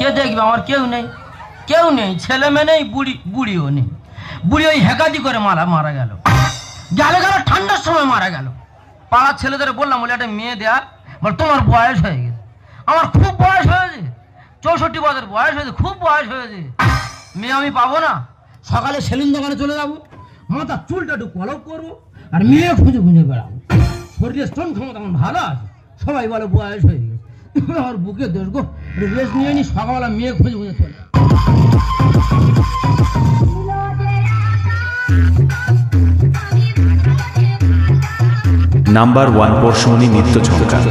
কে দেখবে? আমার কেউ নেই, কেউ নেই, ছেলে মেয়ে নেই, বুড়িও নেই। বুড়ি ওই হেকাদি করে মারা গেল। ঠান্ডার সময় মারা গেল। পাড়ার ছেলেদের বললাম, বলে একটা মেয়ে দেয়া। বল তোমার বয়স হয়ে গেছে। আমার খুব বয়স হয়েছে, 64 বছর বয়স হয়েছে, খুব বয়স হয়েছে, মেয়ে আমি পাবো না। সকালে সেলুন দোকানে চলে যাবো, মাথার চুলটা একটু কলপ করবো, আর মেয়ে খুঁজে খুঁজে বেড়াবো। শরীরের স্টোন ক্ষমতা আমার ভালো আছে, সবাই বলে বয়স হয়ে গেছে। আমার বুকে দোষ গো, রেস্ট নিয়ে নি, সকালবেলা মেয়ে খুঁজে খুঁজে চলে। নাম্বার 1 পরশুমণি নিত্য ঝঙ্কার।